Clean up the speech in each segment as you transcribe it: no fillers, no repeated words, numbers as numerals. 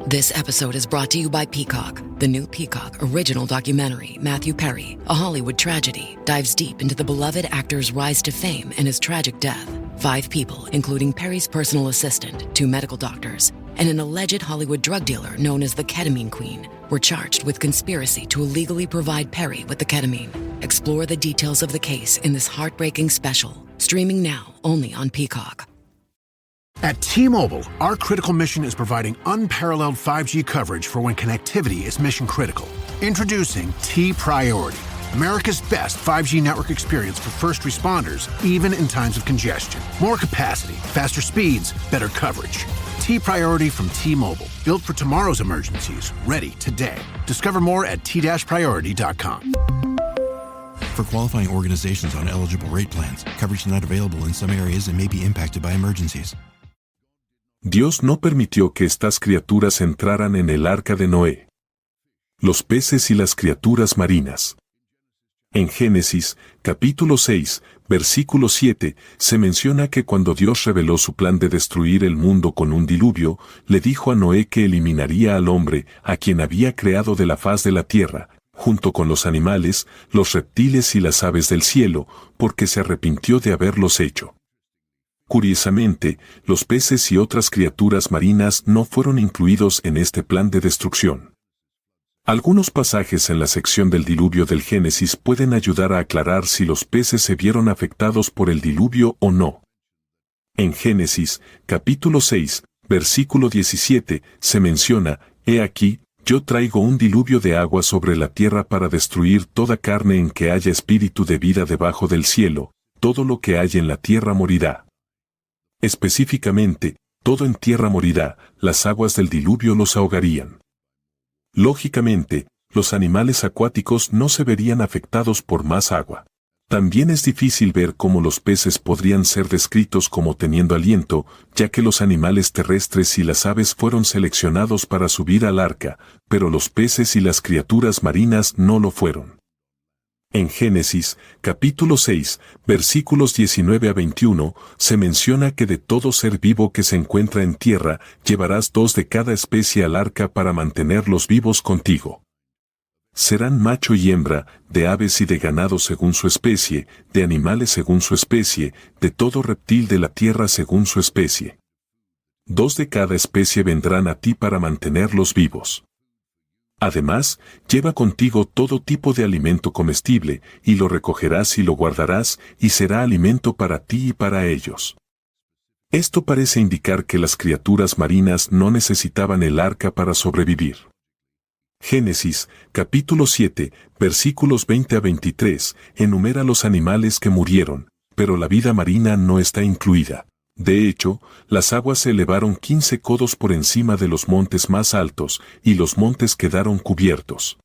This episode is brought to you by Peacock. The new Peacock original documentary, Matthew Perry, A Hollywood Tragedy, dives deep into the beloved actor's rise to fame and his tragic death. 5 people, including Perry's personal assistant, 2 medical doctors, and an alleged Hollywood drug dealer known as the Ketamine Queen, were charged with conspiracy to illegally provide Perry with the ketamine. Explore the details of the case in this heartbreaking special, streaming now only on Peacock. At T-Mobile, our critical mission is providing unparalleled 5G coverage for when connectivity is mission critical. Introducing T-Priority, America's best 5G network experience for first responders, even in times of congestion. More capacity, faster speeds, better coverage. T-Priority from T-Mobile, built for tomorrow's emergencies, ready today. Discover more at t-priority.com. For qualifying organizations on eligible rate plans, coverage not available in some areas and may be impacted by emergencies. Dios no permitió que estas criaturas entraran en el arca de Noé. Los peces y las criaturas marinas. En Génesis, capítulo 6, versículo 7, se menciona que cuando Dios reveló su plan de destruir el mundo con un diluvio, le dijo a Noé que eliminaría al hombre, a quien había creado de la faz de la tierra, junto con los animales, los reptiles y las aves del cielo, porque se arrepintió de haberlos hecho. Curiosamente, los peces y otras criaturas marinas no fueron incluidos en este plan de destrucción. Algunos pasajes en la sección del diluvio del Génesis pueden ayudar a aclarar si los peces se vieron afectados por el diluvio o no. En Génesis, capítulo 6, versículo 17, se menciona, «He aquí, yo traigo un diluvio de agua sobre la tierra para destruir toda carne en que haya espíritu de vida debajo del cielo, todo lo que haya en la tierra morirá». Específicamente, todo en tierra morirá, las aguas del diluvio los ahogarían. Lógicamente, los animales acuáticos no se verían afectados por más agua. También es difícil ver cómo los peces podrían ser descritos como teniendo aliento, ya que los animales terrestres y las aves fueron seleccionados para subir al arca, pero los peces y las criaturas marinas no lo fueron. En Génesis, capítulo 6, versículos 19 a 21, se menciona que de todo ser vivo que se encuentra en tierra, llevarás 2 de cada especie al arca para mantenerlos vivos contigo. Serán macho y hembra, de aves y de ganado según su especie, de animales según su especie, de todo reptil de la tierra según su especie. 2 de cada especie vendrán a ti para mantenerlos vivos. Además, lleva contigo todo tipo de alimento comestible, y lo recogerás y lo guardarás, y será alimento para ti y para ellos. Esto parece indicar que las criaturas marinas no necesitaban el arca para sobrevivir. Génesis, capítulo 7, versículos 20 a 23, enumera los animales que murieron, pero la vida marina no está incluida. De hecho, las aguas se elevaron 15 codos por encima de los montes más altos, y los montes quedaron cubiertos.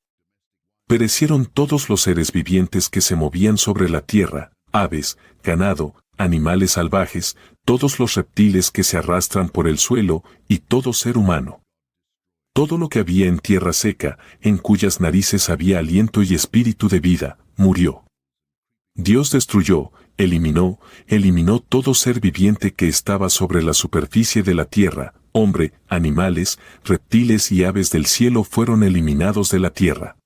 Perecieron todos los seres vivientes que se movían sobre la tierra, aves, ganado, animales salvajes, todos los reptiles que se arrastran por el suelo, y todo ser humano. Todo lo que había en tierra seca, en cuyas narices había aliento y espíritu de vida, murió. Dios destruyó, eliminó todo ser viviente que estaba sobre la superficie de la tierra, hombre, animales, reptiles y aves del cielo fueron eliminados de la tierra.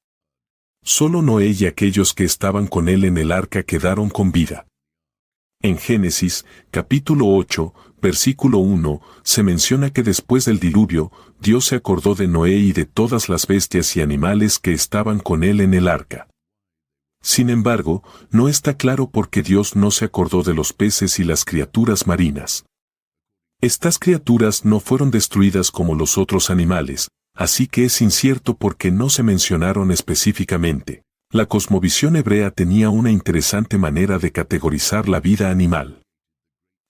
Solo Noé y aquellos que estaban con él en el arca quedaron con vida. En Génesis, capítulo 8, versículo 1, se menciona que después del diluvio, Dios se acordó de Noé y de todas las bestias y animales que estaban con él en el arca. Sin embargo, no está claro por qué Dios no se acordó de los peces y las criaturas marinas. Estas criaturas no fueron destruidas como los otros animales, así que es incierto por qué no se mencionaron específicamente. La cosmovisión hebrea tenía una interesante manera de categorizar la vida animal.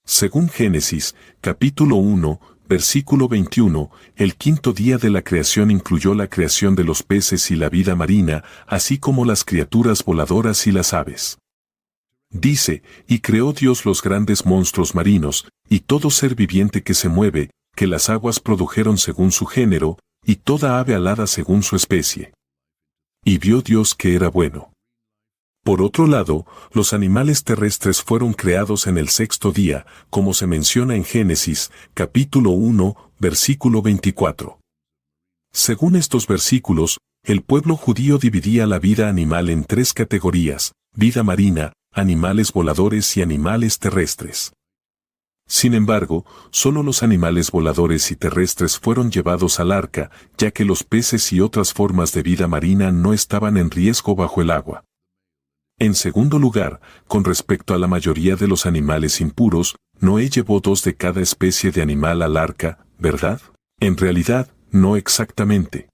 Según Génesis, capítulo 1, versículo 21, el quinto día de la creación incluyó la creación de los peces y la vida marina, así como las criaturas voladoras y las aves. Dice, y creó Dios los grandes monstruos marinos, y todo ser viviente que se mueve, que las aguas produjeron según su género, y toda ave alada según su especie. Y vio Dios que era bueno. Por otro lado, los animales terrestres fueron creados en el sexto día, como se menciona en Génesis, capítulo 1, versículo 24. Según estos versículos, el pueblo judío dividía la vida animal en tres categorías: vida marina, animales voladores y animales terrestres. Sin embargo, solo los animales voladores y terrestres fueron llevados al arca, ya que los peces y otras formas de vida marina no estaban en riesgo bajo el agua. En segundo lugar, con respecto a la mayoría de los animales impuros, Noé llevó 2 de cada especie de animal al arca, ¿verdad? En realidad, no exactamente.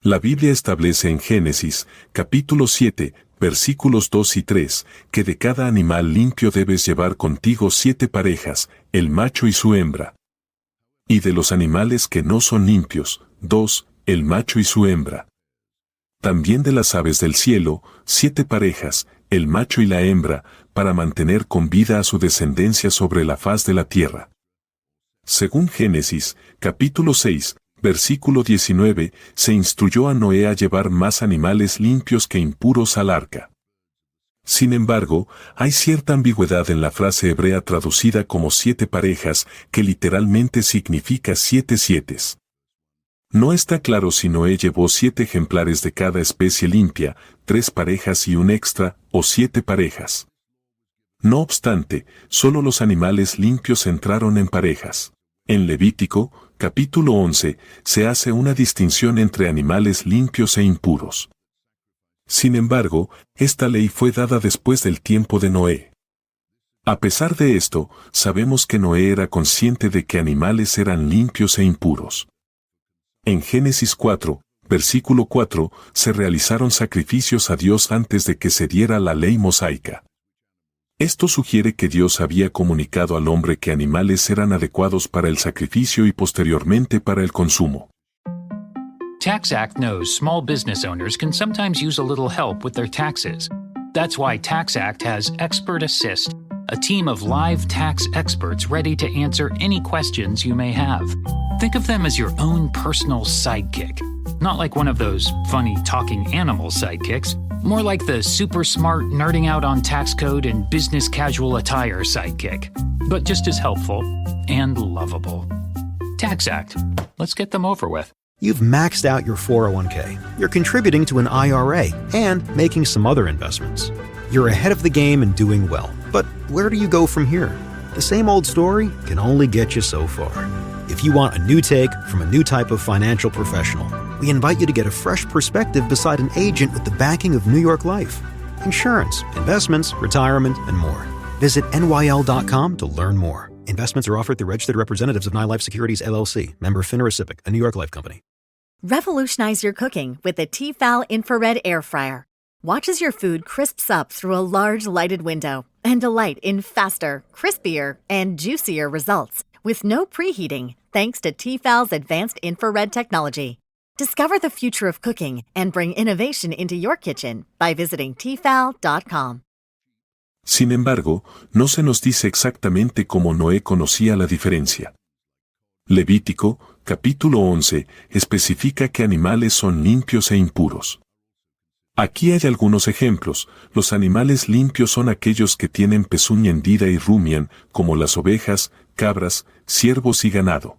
La Biblia establece en Génesis, capítulo 7, versículos 2 y 3, que de cada animal limpio debes llevar contigo 7 parejas, el macho y su hembra. Y de los animales que no son limpios, 2, el macho y su hembra. También de las aves del cielo, 7 parejas, el macho y la hembra, para mantener con vida a su descendencia sobre la faz de la tierra. Según Génesis, capítulo 6, versículo 19, se instruyó a Noé a llevar más animales limpios que impuros al arca. Sin embargo, hay cierta ambigüedad en la frase hebrea traducida como 7 parejas, que literalmente significa 7 sietes. No está claro si Noé llevó 7 ejemplares de cada especie limpia, 3 parejas y un extra, o 7 parejas. No obstante, solo los animales limpios entraron en parejas. En Levítico, capítulo 11, se hace una distinción entre animales limpios e impuros. Sin embargo, esta ley fue dada después del tiempo de Noé. A pesar de esto, sabemos que Noé era consciente de que animales eran limpios e impuros. En Génesis 4, versículo 4, se realizaron sacrificios a Dios antes de que se diera la ley mosaica. Esto sugiere que Dios había comunicado al hombre que animales eran adecuados para el sacrificio y posteriormente para el consumo. TaxAct knows small business owners can sometimes use a little help with their taxes. That's why TaxAct has Expert Assist, a team of live tax experts ready to answer any questions you may have. Think of them as your own personal sidekick. Not like one of those funny talking animal sidekicks, more like the super smart nerding out on tax code and business casual attire sidekick, but just as helpful and lovable. TaxAct. Let's get them over with. You've maxed out your 401k, you're contributing to an IRA, and making some other investments. You're ahead of the game and doing well. But where do you go from here? The same old story can only get you so far. If you want a new take from a new type of financial professional, we invite you to get a fresh perspective beside an agent with the backing of New York Life. Insurance, investments, retirement, and more. Visit NYL.com to learn more. Investments are offered through registered representatives of NYLife Securities, LLC, member FINRA SIPC, a New York Life company. Revolutionize your cooking with the Tefal Infrared Air Fryer. Watch as your food crisps up through a large lighted window and delight in faster, crispier, and juicier results with no preheating thanks to Tefal's advanced infrared technology. Discover the future of cooking and bring innovation into your kitchen by visiting Tefal.com. Sin embargo, no se nos dice exactamente cómo Noé conocía la diferencia. Levítico, capítulo 11, especifica que animales son limpios e impuros. Aquí hay algunos ejemplos. Los animales limpios son aquellos que tienen pezuña hendida y rumian, como las ovejas, cabras, ciervos y ganado.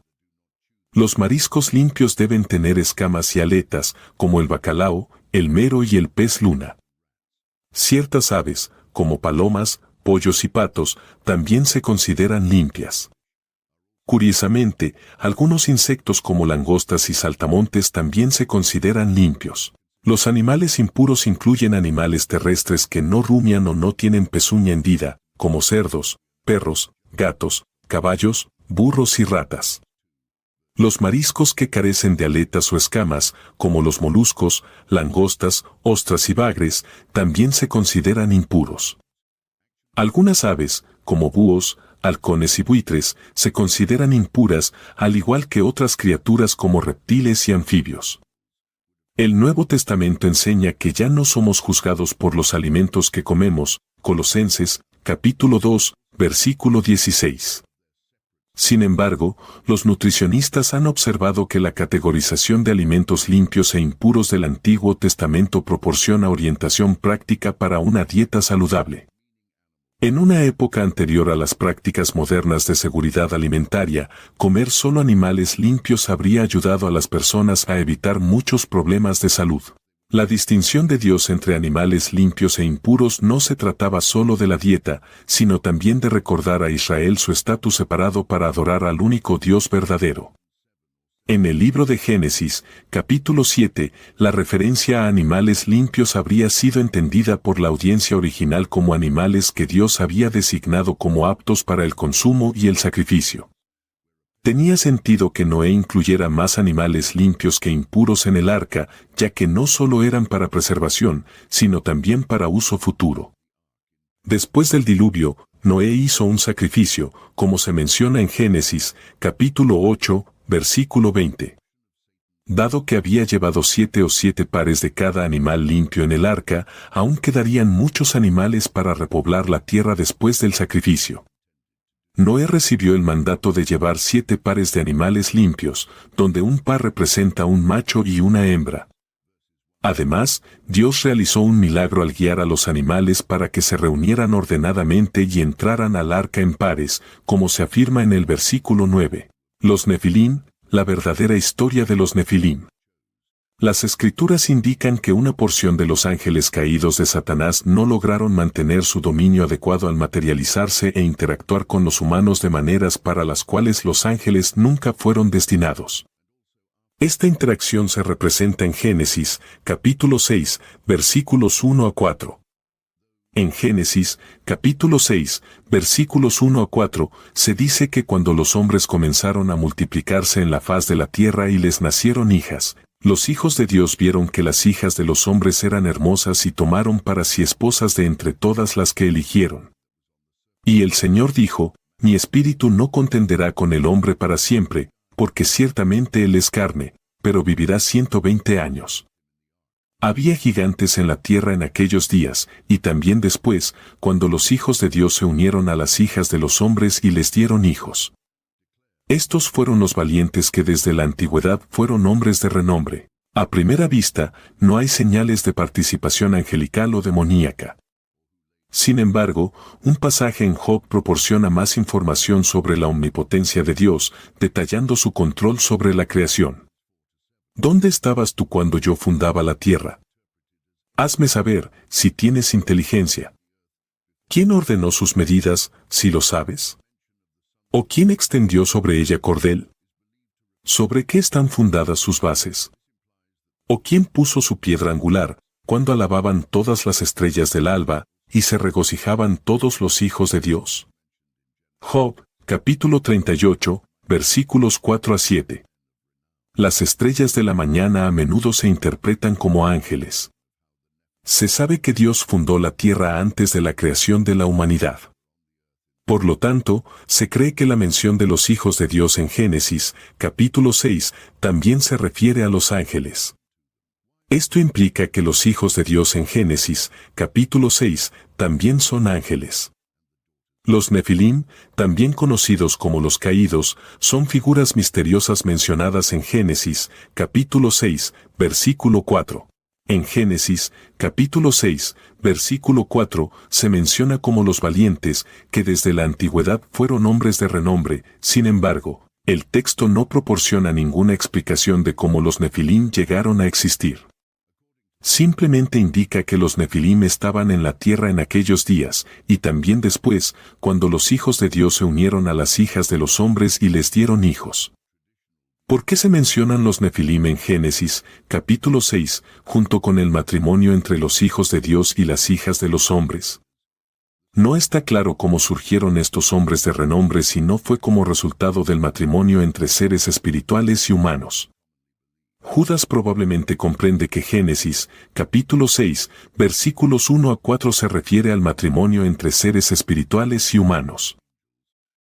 Los mariscos limpios deben tener escamas y aletas, como el bacalao, el mero y el pez luna. Ciertas aves, como palomas, pollos y patos, también se consideran limpias. Curiosamente, algunos insectos como langostas y saltamontes también se consideran limpios. Los animales impuros incluyen animales terrestres que no rumian o no tienen pezuña hendida, como cerdos, perros, gatos, caballos, burros y ratas. Los mariscos que carecen de aletas o escamas, como los moluscos, langostas, ostras y bagres, también se consideran impuros. Algunas aves, como búhos, halcones y buitres, se consideran impuras, al igual que otras criaturas como reptiles y anfibios. El Nuevo Testamento enseña que ya no somos juzgados por los alimentos que comemos, Colosenses, capítulo 2, versículo 16. Sin embargo, los nutricionistas han observado que la categorización de alimentos limpios e impuros del Antiguo Testamento proporciona orientación práctica para una dieta saludable. En una época anterior a las prácticas modernas de seguridad alimentaria, comer solo animales limpios habría ayudado a las personas a evitar muchos problemas de salud. La distinción de Dios entre animales limpios e impuros no se trataba solo de la dieta, sino también de recordar a Israel su estatus separado para adorar al único Dios verdadero. En el libro de Génesis, capítulo 7, la referencia a animales limpios habría sido entendida por la audiencia original como animales que Dios había designado como aptos para el consumo y el sacrificio. Tenía sentido que Noé incluyera más animales limpios que impuros en el arca, ya que no solo eran para preservación, sino también para uso futuro. Después del diluvio, Noé hizo un sacrificio, como se menciona en Génesis, capítulo 8, versículo 20. Dado que había llevado 7 pares de cada animal limpio en el arca, aún quedarían muchos animales para repoblar la tierra después del sacrificio. Noé recibió el mandato de llevar 7 pares de animales limpios, donde un par representa un macho y una hembra. Además, Dios realizó un milagro al guiar a los animales para que se reunieran ordenadamente y entraran al arca en pares, como se afirma en el versículo 9. Los Nefilim, la verdadera historia de los Nefilim. Las escrituras indican que una porción de los ángeles caídos de Satanás no lograron mantener su dominio adecuado al materializarse e interactuar con los humanos de maneras para las cuales los ángeles nunca fueron destinados. Esta interacción se representa en Génesis, capítulo 6, versículos 1 a 4. En Génesis, capítulo 6, versículos 1 a 4, se dice que cuando los hombres comenzaron a multiplicarse en la faz de la tierra y les nacieron hijas, los hijos de Dios vieron que las hijas de los hombres eran hermosas y tomaron para sí esposas de entre todas las que eligieron. Y el Señor dijo, mi espíritu no contenderá con el hombre para siempre, porque ciertamente él es carne, pero vivirá 120 años. Había gigantes en la tierra en aquellos días, y también después, cuando los hijos de Dios se unieron a las hijas de los hombres y les dieron hijos. Estos fueron los valientes que desde la antigüedad fueron hombres de renombre. A primera vista, no hay señales de participación angelical o demoníaca. Sin embargo, un pasaje en Job proporciona más información sobre la omnipotencia de Dios, detallando su control sobre la creación. ¿Dónde estabas tú cuando yo fundaba la tierra? Hazme saber, si tienes inteligencia. ¿Quién ordenó sus medidas, si lo sabes? ¿O quién extendió sobre ella cordel? ¿Sobre qué están fundadas sus bases? ¿O quién puso su piedra angular, cuando alababan todas las estrellas del alba, y se regocijaban todos los hijos de Dios? Job, capítulo 38, versículos 4 a 7. Las estrellas de la mañana a menudo se interpretan como ángeles. Se sabe que Dios fundó la tierra antes de la creación de la humanidad. Por lo tanto, se cree que la mención de los hijos de Dios en Génesis, capítulo 6, también se refiere a los ángeles. Esto implica que los hijos de Dios en Génesis, capítulo 6, también son ángeles. Los Nefilim, también conocidos como los caídos, son figuras misteriosas mencionadas en Génesis, capítulo 6, versículo 4. En Génesis, capítulo 6, versículo 4, se menciona como los valientes, que desde la antigüedad fueron hombres de renombre. Sin embargo, el texto no proporciona ninguna explicación de cómo los Nefilim llegaron a existir. Simplemente indica que los Nefilim estaban en la tierra en aquellos días, y también después, cuando los hijos de Dios se unieron a las hijas de los hombres y les dieron hijos. ¿Por qué se mencionan los Nefilim en Génesis, capítulo 6, junto con el matrimonio entre los hijos de Dios y las hijas de los hombres? No está claro cómo surgieron estos hombres de renombre si no fue como resultado del matrimonio entre seres espirituales y humanos. Judas probablemente comprende que Génesis, capítulo 6, versículos 1 a 4 se refiere al matrimonio entre seres espirituales y humanos.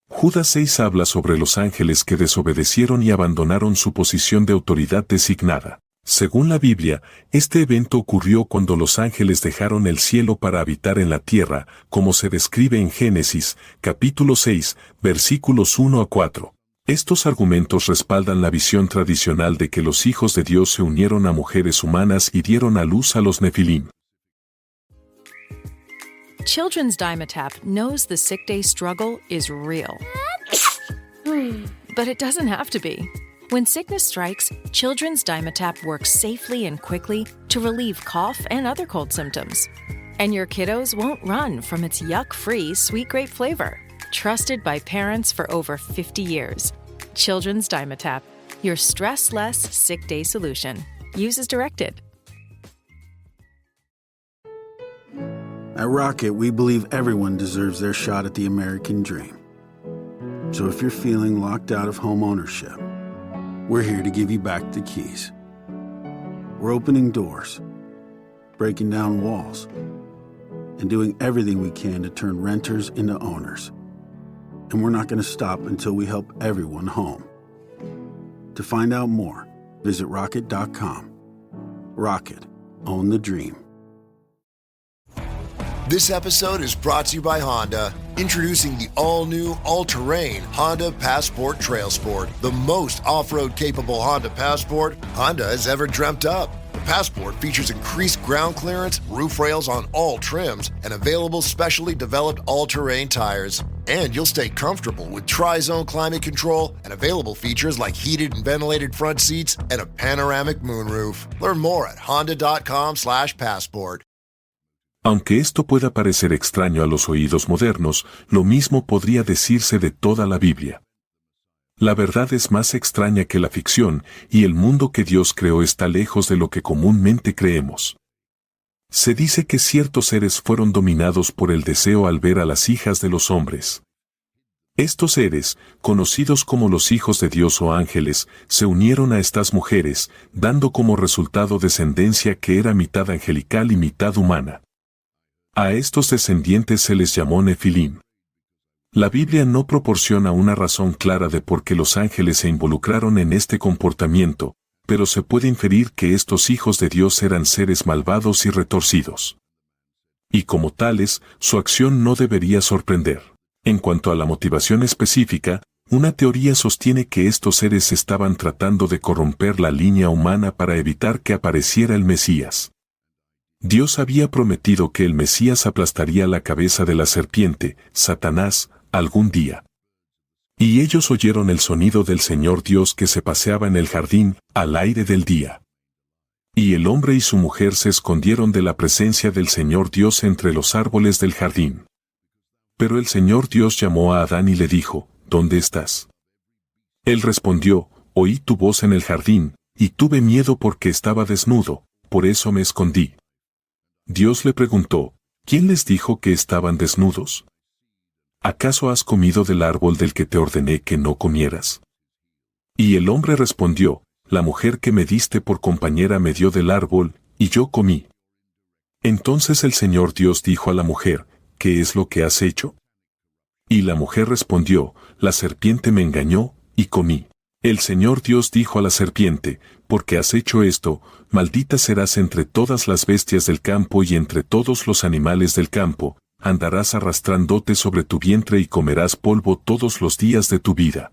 Judas 6 habla sobre los ángeles que desobedecieron y abandonaron su posición de autoridad designada. Según la Biblia, este evento ocurrió cuando los ángeles dejaron el cielo para habitar en la tierra, como se describe en Génesis, capítulo 6, versículos 1 a 4. Estos argumentos respaldan la visión tradicional de que los hijos de Dios se unieron a mujeres humanas y dieron a luz a los Nefilim. Children's Dimetapp knows the sick day struggle is real. But it doesn't have to be. When sickness strikes, Children's Dimetapp works safely and quickly to relieve cough and other cold symptoms. And your kiddos won't run from its yuck-free sweet grape flavor. Trusted by parents for over 50 years. Children's Dimetapp, your stress-less sick day solution. Use as directed. At Rocket, we believe everyone deserves their shot at the American dream. So if you're feeling locked out of home ownership, we're here to give you back the keys. We're opening doors, breaking down walls, and doing everything we can to turn renters into owners. And we're not going to stop until we help everyone home. To find out more, visit Rocket.com. Rocket, own the dream. This episode is brought to you by Honda. Introducing the all-new, all-terrain Honda Passport Trail Sport, the most off-road capable Honda Passport Honda has ever dreamt up. The Passport features increased ground clearance, roof rails on all trims, and available specially developed all-terrain tires. And you'll stay comfortable with tri-zone climate control and available features like heated and ventilated front seats and a panoramic moonroof. Learn more at honda.com/passport. Aunque esto pueda parecer extraño a los oídos modernos, lo mismo podría decirse de toda la Biblia. La verdad es más extraña que la ficción, y el mundo que Dios creó está lejos de lo que comúnmente creemos. Se dice que ciertos seres fueron dominados por el deseo al ver a las hijas de los hombres. Estos seres, conocidos como los hijos de Dios o ángeles, se unieron a estas mujeres, dando como resultado descendencia que era mitad angelical y mitad humana. A estos descendientes se les llamó Nefilim. La Biblia no proporciona una razón clara de por qué los ángeles se involucraron en este comportamiento, pero se puede inferir que estos hijos de Dios eran seres malvados y retorcidos. Y como tales, su acción no debería sorprender. En cuanto a la motivación específica, una teoría sostiene que estos seres estaban tratando de corromper la línea humana para evitar que apareciera el Mesías. Dios había prometido que el Mesías aplastaría la cabeza de la serpiente, Satanás, algún día. Y ellos oyeron el sonido del Señor Dios que se paseaba en el jardín, al aire del día. Y el hombre y su mujer se escondieron de la presencia del Señor Dios entre los árboles del jardín. Pero el Señor Dios llamó a Adán y le dijo, ¿dónde estás? Él respondió, oí tu voz en el jardín, y tuve miedo porque estaba desnudo, por eso me escondí. Dios le preguntó, ¿quién les dijo que estaban desnudos? ¿Acaso has comido del árbol del que te ordené que no comieras? Y el hombre respondió, la mujer que me diste por compañera me dio del árbol, y yo comí. Entonces el Señor Dios dijo a la mujer, ¿qué es lo que has hecho? Y la mujer respondió, la serpiente me engañó, y comí. El Señor Dios dijo a la serpiente, porque has hecho esto, maldita serás entre todas las bestias del campo y entre todos los animales del campo, andarás arrastrándote sobre tu vientre y comerás polvo todos los días de tu vida.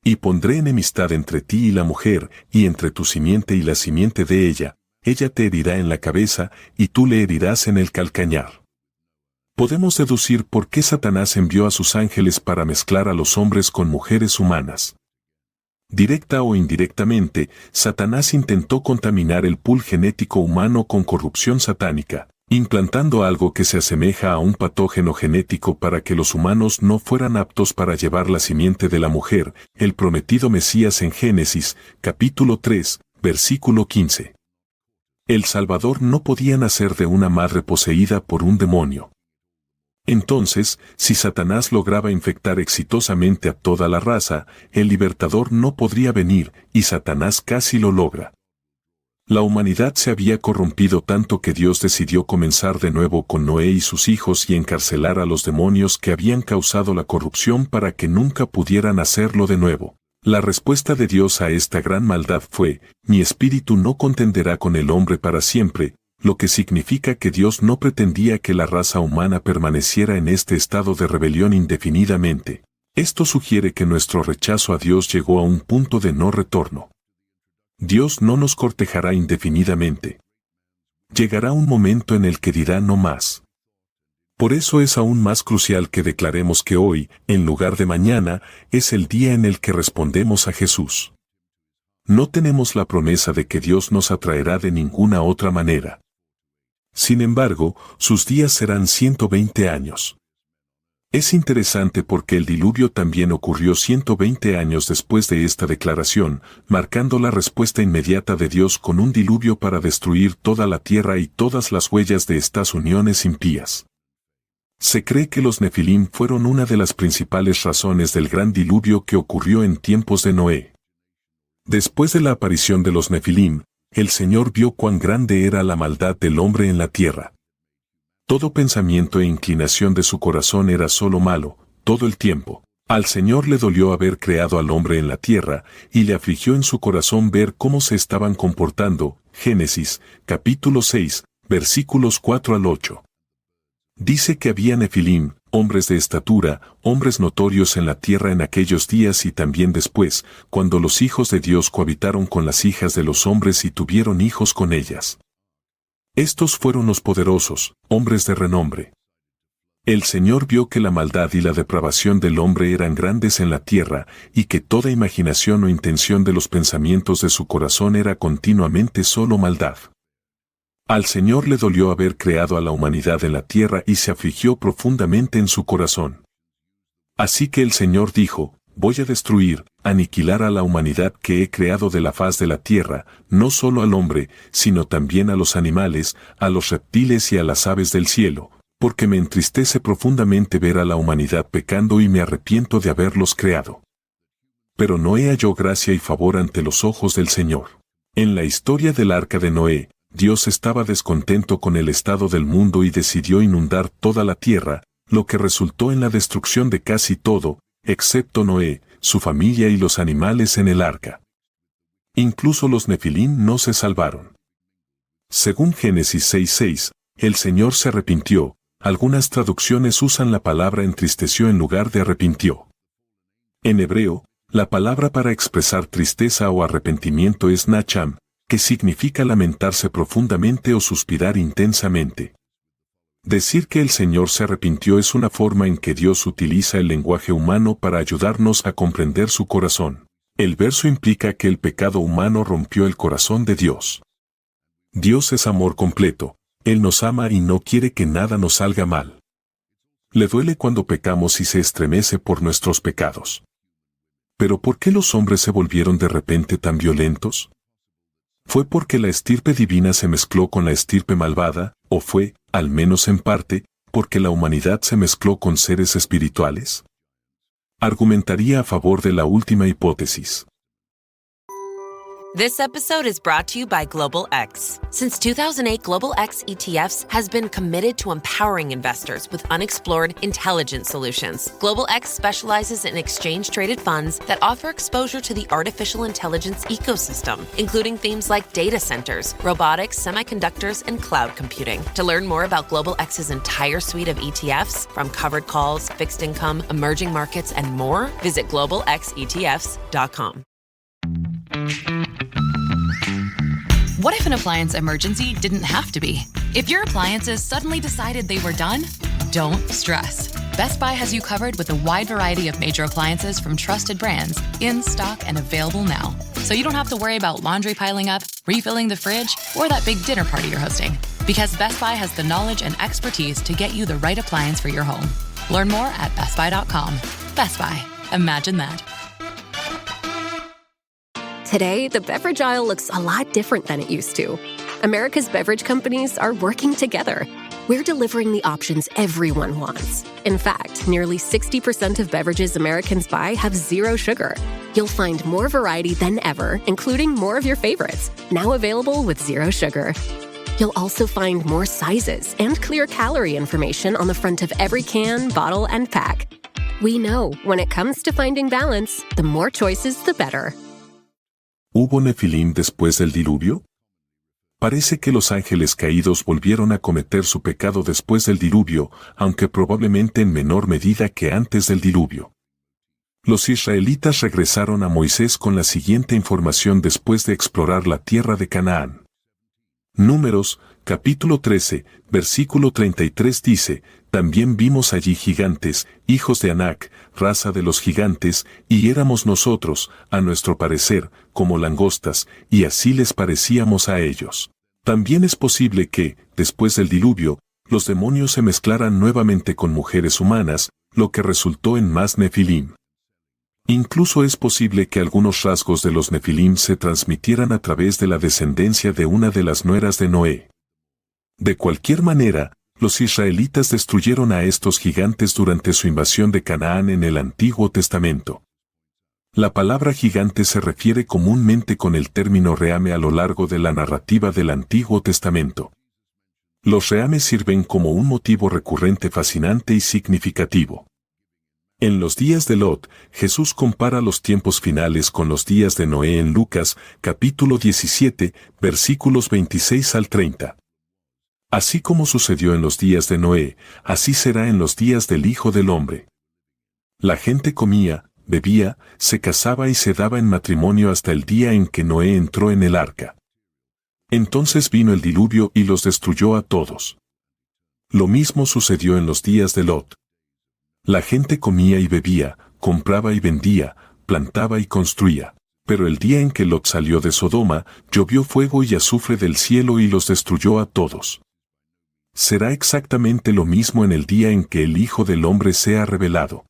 Y pondré enemistad entre ti y la mujer, y entre tu simiente y la simiente de ella te herirá en la cabeza, y tú le herirás en el calcañar. Podemos deducir por qué Satanás envió a sus ángeles para mezclar a los hombres con mujeres humanas. Directa o indirectamente, Satanás intentó contaminar el pool genético humano con corrupción satánica, implantando algo que se asemeja a un patógeno genético para que los humanos no fueran aptos para llevar la simiente de la mujer, el prometido Mesías en Génesis, capítulo 3, versículo 15. El Salvador no podía nacer de una madre poseída por un demonio. Entonces, si Satanás lograba infectar exitosamente a toda la raza, el libertador no podría venir, y Satanás casi lo logra. La humanidad se había corrompido tanto que Dios decidió comenzar de nuevo con Noé y sus hijos y encarcelar a los demonios que habían causado la corrupción para que nunca pudieran hacerlo de nuevo. La respuesta de Dios a esta gran maldad fue, mi espíritu no contenderá con el hombre para siempre, lo que significa que Dios no pretendía que la raza humana permaneciera en este estado de rebelión indefinidamente. Esto sugiere que nuestro rechazo a Dios llegó a un punto de no retorno. Dios no nos cortejará indefinidamente. Llegará un momento en el que dirá no más. Por eso es aún más crucial que declaremos que hoy, en lugar de mañana, es el día en el que respondemos a Jesús. No tenemos la promesa de que Dios nos atraerá de ninguna otra manera. Sin embargo, sus días serán 120 años. Es interesante porque el diluvio también ocurrió 120 años después de esta declaración, marcando la respuesta inmediata de Dios con un diluvio para destruir toda la tierra y todas las huellas de estas uniones impías. Se cree que los Nefilim fueron una de las principales razones del gran diluvio que ocurrió en tiempos de Noé. Después de la aparición de los Nefilim, el Señor vio cuán grande era la maldad del hombre en la tierra. Todo pensamiento e inclinación de su corazón era solo malo, todo el tiempo. Al Señor le dolió haber creado al hombre en la tierra, y le afligió en su corazón ver cómo se estaban comportando. Génesis, capítulo 6, versículos 4 al 8. Dice que había Nefilim, hombres de estatura, hombres notorios en la tierra en aquellos días y también después, cuando los hijos de Dios cohabitaron con las hijas de los hombres y tuvieron hijos con ellas. Estos fueron los poderosos, hombres de renombre. El Señor vio que la maldad y la depravación del hombre eran grandes en la tierra, y que toda imaginación o intención de los pensamientos de su corazón era continuamente solo maldad. Al Señor le dolió haber creado a la humanidad en la tierra y se afligió profundamente en su corazón. Así que el Señor dijo, voy a destruir, aniquilar a la humanidad que he creado de la faz de la tierra, no solo al hombre, sino también a los animales, a los reptiles y a las aves del cielo, porque me entristece profundamente ver a la humanidad pecando y me arrepiento de haberlos creado. Pero Noé halló gracia y favor ante los ojos del Señor. En la historia del arca de Noé, Dios estaba descontento con el estado del mundo y decidió inundar toda la tierra, lo que resultó en la destrucción de casi todo, excepto Noé, su familia y los animales en el arca. Incluso los Nefilim no se salvaron. Según Génesis 6:6, el Señor se arrepintió. Algunas traducciones usan la palabra entristeció en lugar de arrepintió. En hebreo, la palabra para expresar tristeza o arrepentimiento es nacham, que significa lamentarse profundamente o suspirar intensamente. Decir que el Señor se arrepintió es una forma en que Dios utiliza el lenguaje humano para ayudarnos a comprender su corazón. El verso implica que el pecado humano rompió el corazón de Dios. Dios es amor completo, Él nos ama y no quiere que nada nos salga mal. Le duele cuando pecamos y se estremece por nuestros pecados. ¿Pero por qué los hombres se volvieron de repente tan violentos? ¿Fue porque la estirpe divina se mezcló con la estirpe malvada, o fue, al menos en parte, porque la humanidad se mezcló con seres espirituales? Argumentaría a favor de la última hipótesis. This episode is brought to you by Global X. Since 2008, Global X ETFs has been committed to empowering investors with unexplored, intelligent solutions. Global X specializes in exchange-traded funds that offer exposure to the artificial intelligence ecosystem, including themes like data centers, robotics, semiconductors, and cloud computing. To learn more about Global X's entire suite of ETFs, from covered calls, fixed income, emerging markets, and more, visit globalxetfs.com. What if an appliance emergency didn't have to be? If your appliances suddenly decided they were done, don't stress. Best Buy has you covered with a wide variety of major appliances from trusted brands, in stock and available now. So you don't have to worry about laundry piling up, refilling the fridge, or that big dinner party you're hosting. Because Best Buy has the knowledge and expertise to get you the right appliance for your home. Learn more at bestbuy.com. Best Buy. Imagine that. Today, the beverage aisle looks a lot different than it used to. America's beverage companies are working together. We're delivering the options everyone wants. In fact, nearly 60% of beverages Americans buy have zero sugar. You'll find more variety than ever, including more of your favorites, now available with zero sugar. You'll also find more sizes and clear calorie information on the front of every can, bottle, and pack. We know when it comes to finding balance, the more choices, the better. ¿Hubo Nefilim después del diluvio? Parece que los ángeles caídos volvieron a cometer su pecado después del diluvio, aunque probablemente en menor medida que antes del diluvio. Los israelitas regresaron a Moisés con la siguiente información después de explorar la tierra de Canaán. Números, capítulo 13, versículo 33 dice, También vimos allí gigantes, hijos de Anac, raza de los gigantes, y éramos nosotros, a nuestro parecer, como langostas, y así les parecíamos a ellos. También es posible que, después del diluvio, los demonios se mezclaran nuevamente con mujeres humanas, lo que resultó en más Nefilim. Incluso es posible que algunos rasgos de los Nefilim se transmitieran a través de la descendencia de una de las nueras de Noé. De cualquier manera, los israelitas destruyeron a estos gigantes durante su invasión de Canaán en el Antiguo Testamento. La palabra gigante se refiere comúnmente con el término reame a lo largo de la narrativa del Antiguo Testamento. Los reames sirven como un motivo recurrente fascinante y significativo. En los días de Lot, Jesús compara los tiempos finales con los días de Noé en Lucas, capítulo 17, versículos 26 al 30. Así como sucedió en los días de Noé, así será en los días del Hijo del Hombre. La gente comía, bebía, se casaba y se daba en matrimonio hasta el día en que Noé entró en el arca. Entonces vino el diluvio y los destruyó a todos. Lo mismo sucedió en los días de Lot. La gente comía y bebía, compraba y vendía, plantaba y construía. Pero el día en que Lot salió de Sodoma, llovió fuego y azufre del cielo y los destruyó a todos. Será exactamente lo mismo en el día en que el Hijo del Hombre sea revelado.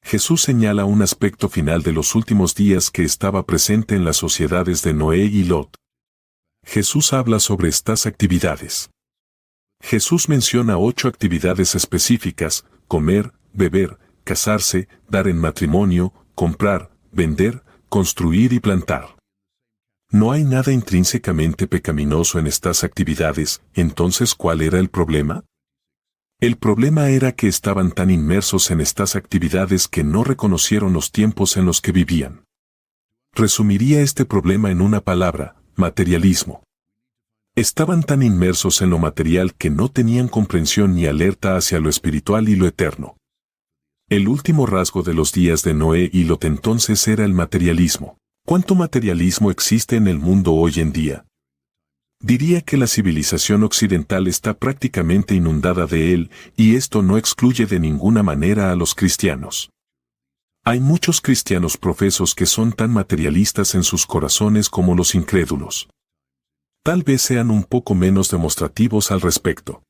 Jesús señala un aspecto final de los últimos días que estaba presente en las sociedades de Noé y Lot. Jesús habla sobre estas actividades. Jesús menciona 8 actividades específicas: comer, beber, casarse, dar en matrimonio, comprar, vender, construir y plantar. No hay nada intrínsecamente pecaminoso en estas actividades. Entonces, ¿cuál era el problema? El problema era que estaban tan inmersos en estas actividades que no reconocieron los tiempos en los que vivían. Resumiría este problema en una palabra: materialismo. Estaban tan inmersos en lo material que no tenían comprensión ni alerta hacia lo espiritual y lo eterno. El último rasgo de los días de Noé y Lot entonces era el materialismo. ¿Cuánto materialismo existe en el mundo hoy en día? Diría que la civilización occidental está prácticamente inundada de él, y esto no excluye de ninguna manera a los cristianos. Hay muchos cristianos profesos que son tan materialistas en sus corazones como los incrédulos. Tal vez sean un poco menos demostrativos al respecto.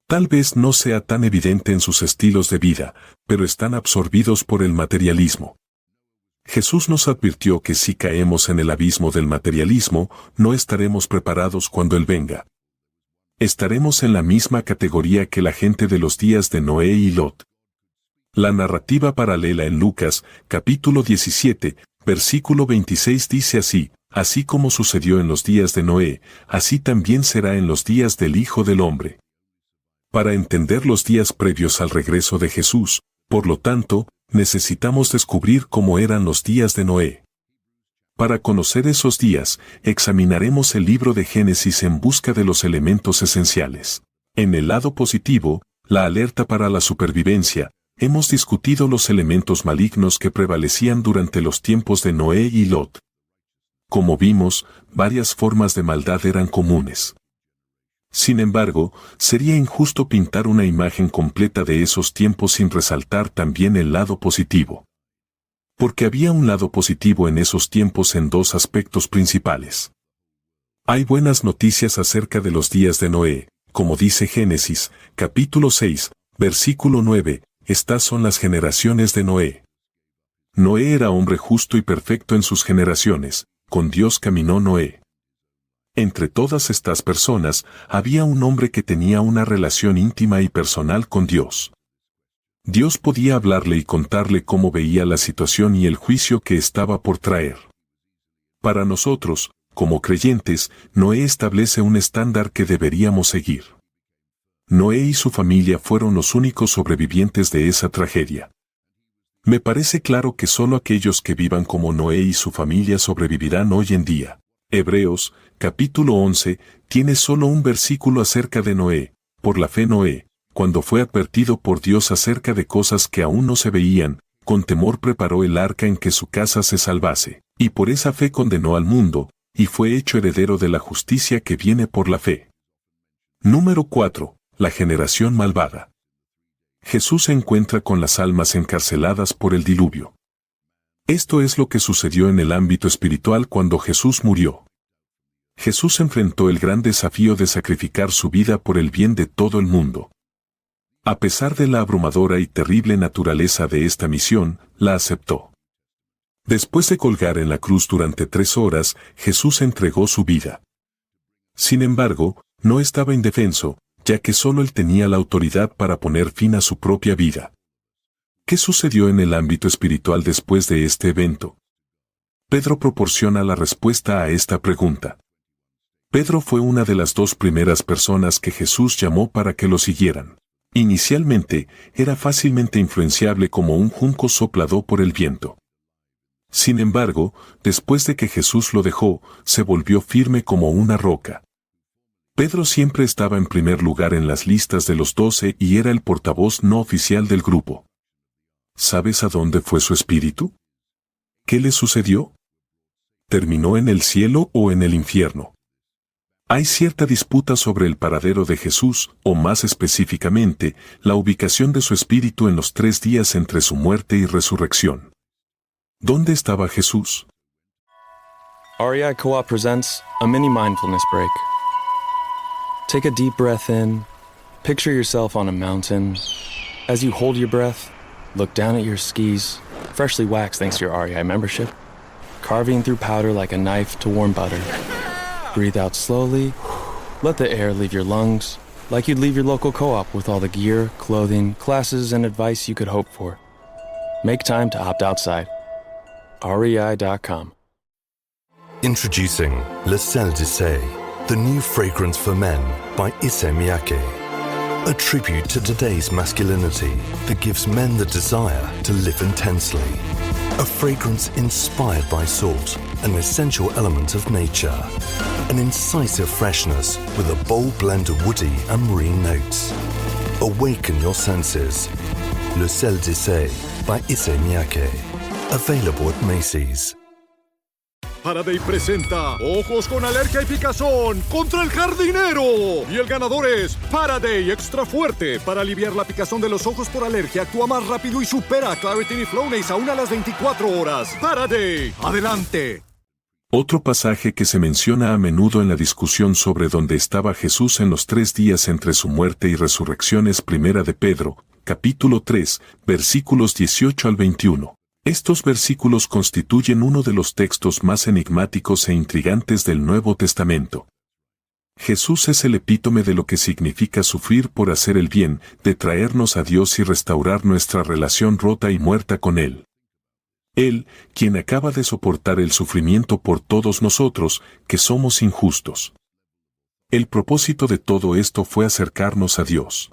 Tal vez no sea tan evidente en sus estilos de vida, pero están absorbidos por el materialismo. Jesús nos advirtió que si caemos en el abismo del materialismo, no estaremos preparados cuando Él venga. Estaremos en la misma categoría que la gente de los días de Noé y Lot. La narrativa paralela en Lucas, capítulo 17, versículo 26 dice así: así como sucedió en los días de Noé, así también será en los días del Hijo del Hombre. Para entender los días previos al regreso de Jesús, por lo tanto, necesitamos descubrir cómo eran los días de Noé. Para conocer esos días, examinaremos el libro de Génesis en busca de los elementos esenciales. En el lado positivo, la alerta para la supervivencia, hemos discutido los elementos malignos que prevalecían durante los tiempos de Noé y Lot. Como vimos, varias formas de maldad eran comunes. Sin embargo, sería injusto pintar una imagen completa de esos tiempos sin resaltar también el lado positivo. Porque había un lado positivo en esos tiempos en 2 aspectos principales. Hay buenas noticias acerca de los días de Noé, como dice Génesis, capítulo 6, versículo 9, estas son las generaciones de Noé. Noé era hombre justo y perfecto en sus generaciones, con Dios caminó Noé. Entre todas estas personas, había un hombre que tenía una relación íntima y personal con Dios. Dios podía hablarle y contarle cómo veía la situación y el juicio que estaba por traer. Para nosotros, como creyentes, Noé establece un estándar que deberíamos seguir. Noé y su familia fueron los únicos sobrevivientes de esa tragedia. Me parece claro que solo aquellos que vivan como Noé y su familia sobrevivirán hoy en día. Hebreos, capítulo 11, tiene solo un versículo acerca de Noé. Por la fe Noé, cuando fue advertido por Dios acerca de cosas que aún no se veían, con temor preparó el arca en que su casa se salvase, y por esa fe condenó al mundo, y fue hecho heredero de la justicia que viene por la fe. Número 4. La generación malvada. Jesús se encuentra con las almas encarceladas por el diluvio. Esto es lo que sucedió en el ámbito espiritual cuando Jesús murió. Jesús enfrentó el gran desafío de sacrificar su vida por el bien de todo el mundo. A pesar de la abrumadora y terrible naturaleza de esta misión, la aceptó. Después de colgar en la cruz durante 3 horas, Jesús entregó su vida. Sin embargo, no estaba indefenso, ya que solo él tenía la autoridad para poner fin a su propia vida. ¿Qué sucedió en el ámbito espiritual después de este evento? Pedro proporciona la respuesta a esta pregunta. Pedro fue una de las 2 primeras personas que Jesús llamó para que lo siguieran. Inicialmente, era fácilmente influenciable como un junco soplado por el viento. Sin embargo, después de que Jesús lo dejó, se volvió firme como una roca. Pedro siempre estaba en primer lugar en las listas de los 12 y era el portavoz no oficial del grupo. ¿Sabes a dónde fue su espíritu? ¿Qué le sucedió? ¿Terminó en el cielo o en el infierno? Hay cierta disputa sobre el paradero de Jesús, o más específicamente, la ubicación de su espíritu en los 3 días entre su muerte y resurrección. ¿Dónde estaba Jesús? REI Co-op presents a mini mindfulness break. Take a deep breath in, picture yourself on a mountain. As you hold your breath, look down at your skis, freshly waxed thanks to your REI membership, carving through powder like a knife to warm butter. Breathe out slowly, let the air leave your lungs, like you'd leave your local co-op with all the gear, clothing, classes, and advice you could hope for. Make time to opt outside. REI.com. Introducing Le Sel de Say, the new fragrance for men by Issey Miyake. A tribute to today's masculinity that gives men the desire to live intensely. A fragrance inspired by salt, an essential element of nature. An incisive freshness with a bold blend of woody and marine notes. Awaken your senses. Le Sel de Say by Issey Miyake. Available at Macy's. Faraday presenta Ojos con Alergia y Picazón contra el jardinero. Y el ganador es Faraday Extra Fuerte. Para aliviar la picazón de los ojos por alergia, actúa más rápido y supera a Claritin y Flonase aún a las 24 horas. Faraday, adelante. Otro pasaje que se menciona a menudo en la discusión sobre dónde estaba Jesús en los 3 días entre su muerte y resurrección es 1 de Pedro, capítulo 3, versículos 18 al 21. Estos versículos constituyen uno de los textos más enigmáticos e intrigantes del Nuevo Testamento. Jesús es el epítome de lo que significa sufrir por hacer el bien, de traernos a Dios y restaurar nuestra relación rota y muerta con Él. Él, quien acaba de soportar el sufrimiento por todos nosotros, que somos injustos. El propósito de todo esto fue acercarnos a Dios.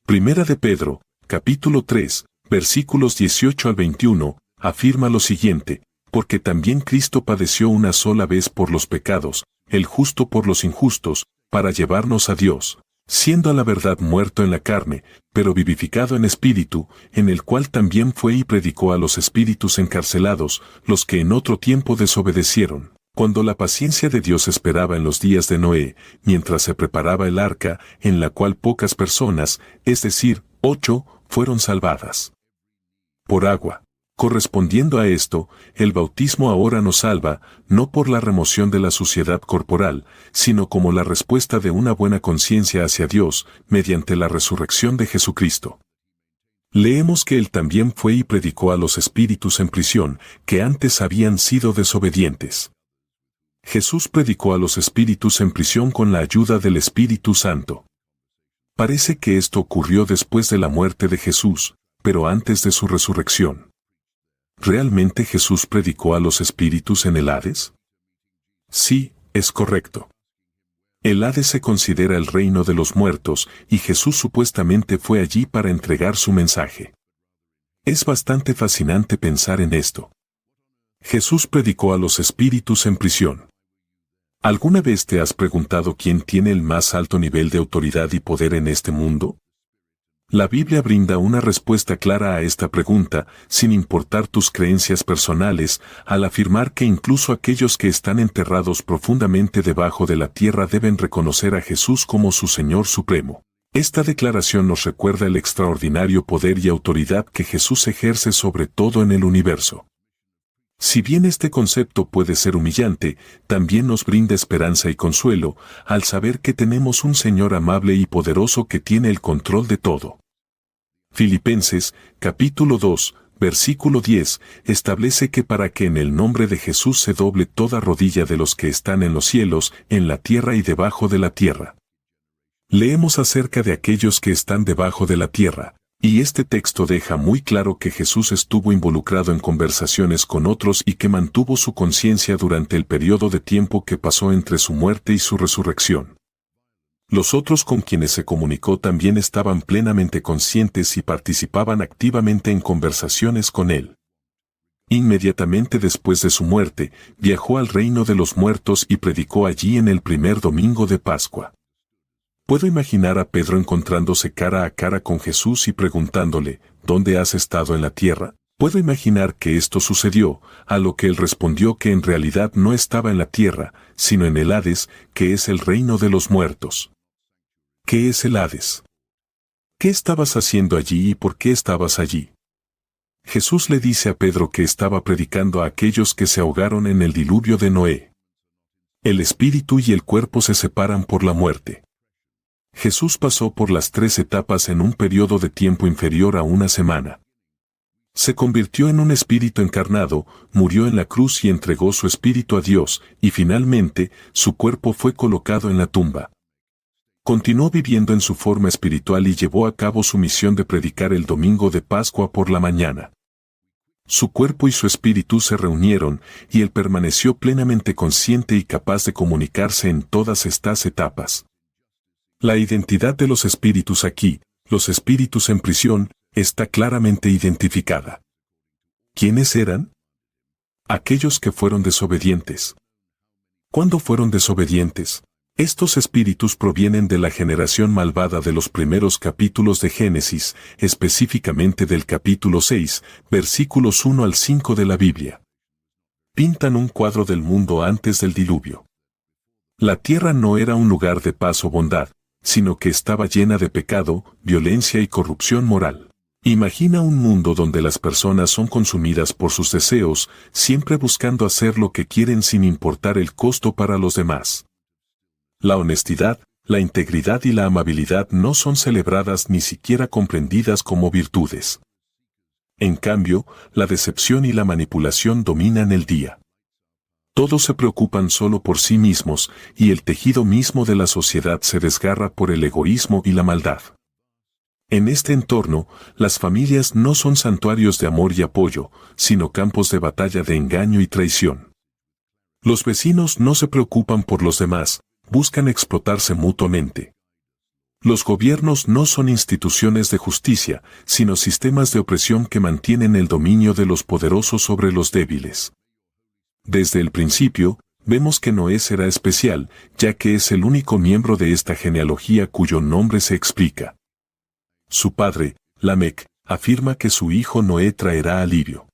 1 de Pedro, capítulo 3, versículos 18 al 21, afirma lo siguiente, porque también Cristo padeció una sola vez por los pecados, el justo por los injustos, para llevarnos a Dios, siendo a la verdad muerto en la carne, pero vivificado en espíritu, en el cual también fue y predicó a los espíritus encarcelados, los que en otro tiempo desobedecieron, cuando la paciencia de Dios esperaba en los días de Noé, mientras se preparaba el arca, en la cual pocas personas, es decir, 8, fueron salvadas. Por agua. Correspondiendo a esto, el bautismo ahora nos salva, no por la remoción de la suciedad corporal, sino como la respuesta de una buena conciencia hacia Dios, mediante la resurrección de Jesucristo. Leemos que Él también fue y predicó a los espíritus en prisión, que antes habían sido desobedientes. Jesús predicó a los espíritus en prisión con la ayuda del Espíritu Santo. Parece que esto ocurrió después de la muerte de Jesús, pero antes de su resurrección. ¿Realmente Jesús predicó a los espíritus en el Hades? Sí, es correcto. El Hades se considera el reino de los muertos, y Jesús supuestamente fue allí para entregar su mensaje. Es bastante fascinante pensar en esto. Jesús predicó a los espíritus en prisión. ¿Alguna vez te has preguntado quién tiene el más alto nivel de autoridad y poder en este mundo? La Biblia brinda una respuesta clara a esta pregunta, sin importar tus creencias personales, al afirmar que incluso aquellos que están enterrados profundamente debajo de la tierra deben reconocer a Jesús como su Señor Supremo. Esta declaración nos recuerda el extraordinario poder y autoridad que Jesús ejerce sobre todo en el universo. Si bien este concepto puede ser humillante, también nos brinda esperanza y consuelo al saber que tenemos un Señor amable y poderoso que tiene el control de todo. Filipenses, capítulo 2, versículo 10, establece que para que en el nombre de Jesús se doble toda rodilla de los que están en los cielos, en la tierra y debajo de la tierra. Leemos acerca de aquellos que están debajo de la tierra, y este texto deja muy claro que Jesús estuvo involucrado en conversaciones con otros y que mantuvo su conciencia durante el periodo de tiempo que pasó entre su muerte y su resurrección. Los otros con quienes se comunicó también estaban plenamente conscientes y participaban activamente en conversaciones con él. Inmediatamente después de su muerte, viajó al reino de los muertos y predicó allí en el primer domingo de Pascua. Puedo imaginar a Pedro encontrándose cara a cara con Jesús y preguntándole, ¿dónde has estado en la tierra? Puedo imaginar que esto sucedió, a lo que él respondió que en realidad no estaba en la tierra, sino en el Hades, que es el reino de los muertos. ¿Qué es el Hades? ¿Qué estabas haciendo allí y por qué estabas allí? Jesús le dice a Pedro que estaba predicando a aquellos que se ahogaron en el diluvio de Noé. El espíritu y el cuerpo se separan por la muerte. Jesús pasó por las 3 etapas en un periodo de tiempo inferior a una semana. Se convirtió en un espíritu encarnado, murió en la cruz y entregó su espíritu a Dios, y finalmente, su cuerpo fue colocado en la tumba. Continuó viviendo en su forma espiritual y llevó a cabo su misión de predicar el domingo de Pascua por la mañana. Su cuerpo y su espíritu se reunieron, y él permaneció plenamente consciente y capaz de comunicarse en todas estas etapas. La identidad de los espíritus aquí, los espíritus en prisión, está claramente identificada. ¿Quiénes eran? Aquellos que fueron desobedientes. ¿Cuándo fueron desobedientes? Estos espíritus provienen de la generación malvada de los primeros capítulos de Génesis, específicamente del capítulo 6, versículos 1 al 5 de la Biblia. Pintan un cuadro del mundo antes del diluvio. La tierra no era un lugar de paz o bondad, sino que estaba llena de pecado, violencia y corrupción moral. Imagina un mundo donde las personas son consumidas por sus deseos, siempre buscando hacer lo que quieren sin importar el costo para los demás. La honestidad, la integridad y la amabilidad no son celebradas ni siquiera comprendidas como virtudes. En cambio, la decepción y la manipulación dominan el día. Todos se preocupan solo por sí mismos, y el tejido mismo de la sociedad se desgarra por el egoísmo y la maldad. En este entorno, las familias no son santuarios de amor y apoyo, sino campos de batalla de engaño y traición. Los vecinos no se preocupan por los demás, buscan explotarse mutuamente. Los gobiernos no son instituciones de justicia, sino sistemas de opresión que mantienen el dominio de los poderosos sobre los débiles. Desde el principio, vemos que Noé será especial, ya que es el único miembro de esta genealogía cuyo nombre se explica. Su padre, Lamec, afirma que su hijo Noé traerá alivio.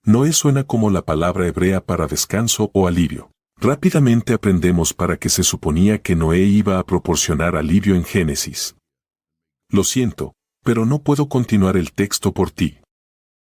Noé suena como la palabra hebrea para descanso o alivio. Rápidamente aprendemos para qué se suponía que Noé iba a proporcionar alivio en Génesis. Lo siento, pero no puedo continuar el texto por ti.